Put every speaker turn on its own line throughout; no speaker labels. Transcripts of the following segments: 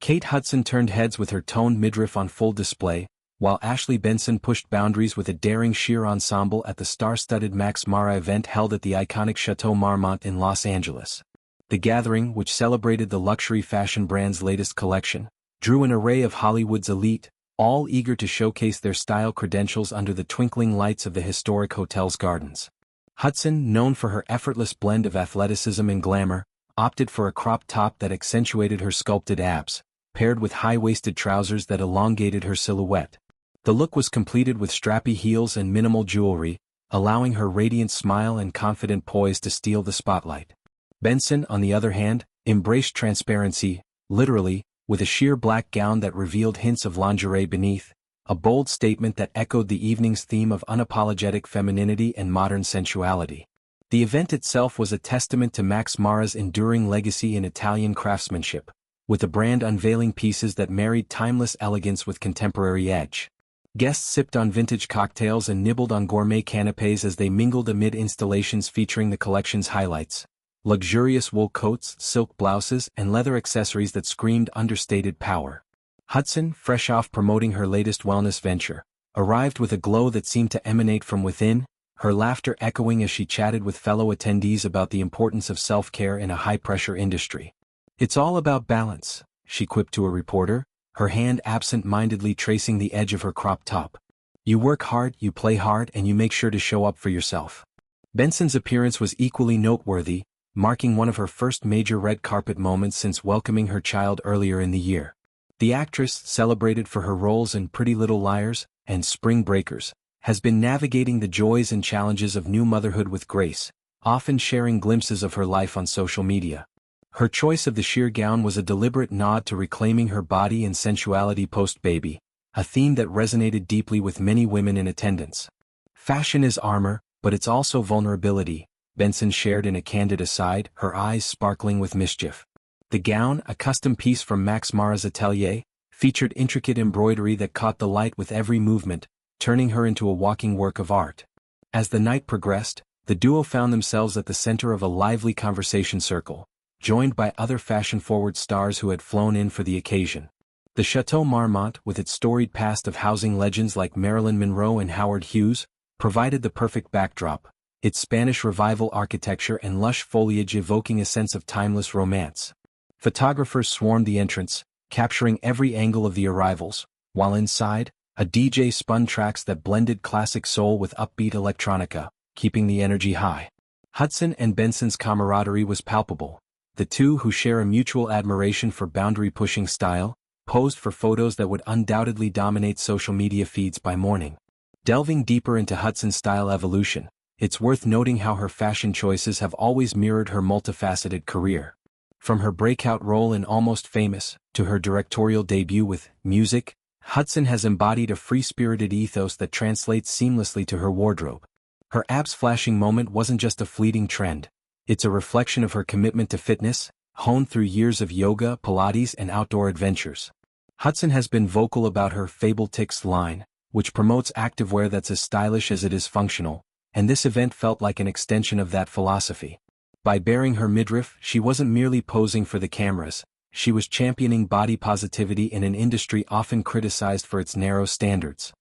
Kate Hudson turned heads with her toned midriff on full display, while Ashley Benson pushed boundaries with a daring sheer ensemble at the star-studded Max Mara event held at the iconic Chateau Marmont in Los Angeles. The gathering, which celebrated the luxury fashion brand's latest collection, drew an array of Hollywood's elite, all eager to showcase their style credentials under the twinkling lights of the historic hotel's gardens. Hudson, known for her effortless blend of athleticism and glamour, opted for a crop top that accentuated her sculpted abs, paired with high-waisted trousers that elongated her silhouette. The look was completed with strappy heels and minimal jewelry, allowing her radiant smile and confident poise to steal the spotlight. Benson, on the other hand, embraced transparency, literally, with a sheer black gown that revealed hints of lingerie beneath, a bold statement that echoed the evening's theme of unapologetic femininity and modern sensuality. The event itself was a testament to Max Mara's enduring legacy in Italian craftsmanship, with the brand unveiling pieces that married timeless elegance with contemporary edge. Guests sipped on vintage cocktails and nibbled on gourmet canapés as they mingled amid installations featuring the collection's highlights: luxurious wool coats, silk blouses, and leather accessories that screamed understated power. Hudson, fresh off promoting her latest wellness venture, arrived with a glow that seemed to emanate from within, her laughter echoing as she chatted with fellow attendees about the importance of self-care in a high-pressure industry. "It's all about balance," she quipped to a reporter, her hand absent-mindedly tracing the edge of her crop top. "You work hard, you play hard, and you make sure to show up for yourself." Benson's appearance was equally noteworthy, marking one of her first major red carpet moments since welcoming her child earlier in the year. The actress, celebrated for her roles in Pretty Little Liars and Spring Breakers, has been navigating the joys and challenges of new motherhood with grace, often sharing glimpses of her life on social media. Her choice of the sheer gown was a deliberate nod to reclaiming her body and sensuality post-baby, a theme that resonated deeply with many women in attendance. "Fashion is armor, but it's also vulnerability," Benson shared in a candid aside, her eyes sparkling with mischief. The gown, a custom piece from Max Mara's atelier, featured intricate embroidery that caught the light with every movement, turning her into a walking work of art. As the night progressed, the duo found themselves at the center of a lively conversation circle, joined by other fashion-forward stars who had flown in for the occasion. The Chateau Marmont, with its storied past of housing legends like Marilyn Monroe and Howard Hughes, provided the perfect backdrop, its Spanish Revival architecture and lush foliage evoking a sense of timeless romance. Photographers swarmed the entrance, capturing every angle of the arrivals, while inside, a DJ spun tracks that blended classic soul with upbeat electronica, keeping the energy high. Hudson and Benson's camaraderie was palpable. The two, who share a mutual admiration for boundary-pushing style, posed for photos that would undoubtedly dominate social media feeds by morning. Delving deeper into Hudson's style evolution, it's worth noting how her fashion choices have always mirrored her multifaceted career. From her breakout role in Almost Famous, to her directorial debut with Music, Hudson has embodied a free-spirited ethos that translates seamlessly to her wardrobe. Her abs-flashing moment wasn't just a fleeting trend. It's a reflection of her commitment to fitness, honed through years of yoga, Pilates, and outdoor adventures. Hudson has been vocal about her Fable Ticks line, which promotes activewear that's as stylish as it is functional, and this event felt like an extension of that philosophy. By baring her midriff, she wasn't merely posing for the cameras, she was championing body positivity in an industry often criticized for its narrow standards.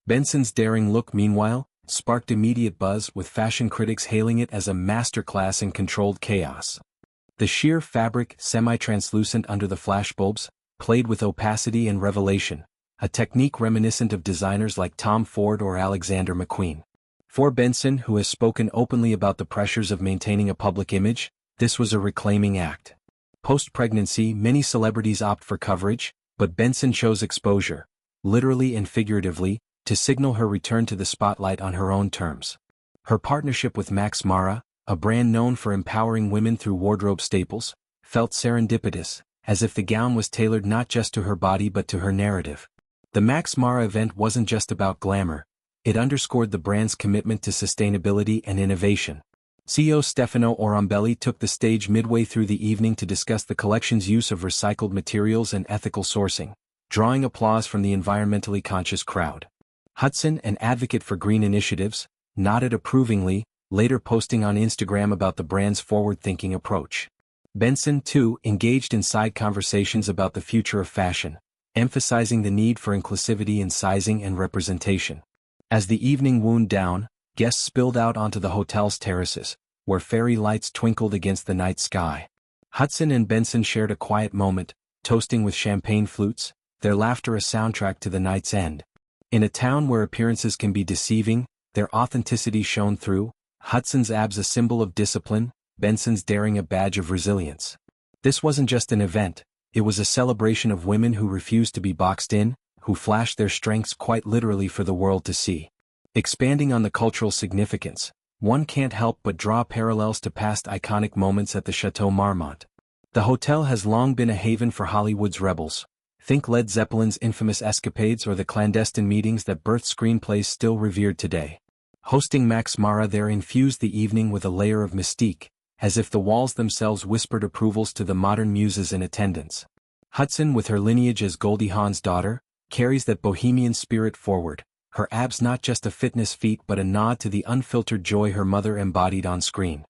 Benson's daring look, meanwhile, sparked immediate buzz, with fashion critics hailing it as a masterclass in controlled chaos. The sheer fabric, semi-translucent under the flashbulbs, played with opacity and revelation, a technique reminiscent of designers like Tom Ford or Alexander McQueen. For Benson, who has spoken openly about the pressures of maintaining a public image, this was a reclaiming act. Post-pregnancy, many celebrities opt for coverage, but Benson chose exposure, literally and figuratively, to signal her return to the spotlight on her own terms. Her partnership with Max Mara, a brand known for empowering women through wardrobe staples, felt serendipitous, as if the gown was tailored not just to her body but to her narrative. The Max Mara event wasn't just about glamour, it underscored the brand's commitment to sustainability and innovation. CEO Stefano Orambelli took the stage midway through the evening to discuss the collection's use of recycled materials and ethical sourcing, drawing applause from the environmentally conscious crowd. Hudson, an advocate for green initiatives, nodded approvingly, later posting on Instagram about the brand's forward-thinking approach. Benson, too, engaged in side conversations about the future of fashion, emphasizing the need for inclusivity in sizing and representation. As the evening wound down, guests spilled out onto the hotel's terraces, where fairy lights twinkled against the night sky. Hudson and Benson shared a quiet moment, toasting with champagne flutes, their laughter a soundtrack to the night's end. In a town where appearances can be deceiving, their authenticity shone through, Hudson's abs a symbol of discipline, Benson's daring a badge of resilience. This wasn't just an event, it was a celebration of women who refused to be boxed in, who flashed their strengths quite literally for the world to see. Expanding on the cultural significance, one can't help but draw parallels to past iconic moments at the Chateau Marmont. The hotel has long been a haven for Hollywood's rebels. Think Led Zeppelin's infamous escapades or the clandestine meetings that birthed screenplays still revered today. Hosting Max Mara there infused the evening with a layer of mystique, as if the walls themselves whispered approvals to the modern muses in attendance. Hudson, with her lineage as Goldie Hawn's daughter, carries that bohemian spirit forward, her abs not just a fitness feat but a nod to the unfiltered joy her mother embodied on screen.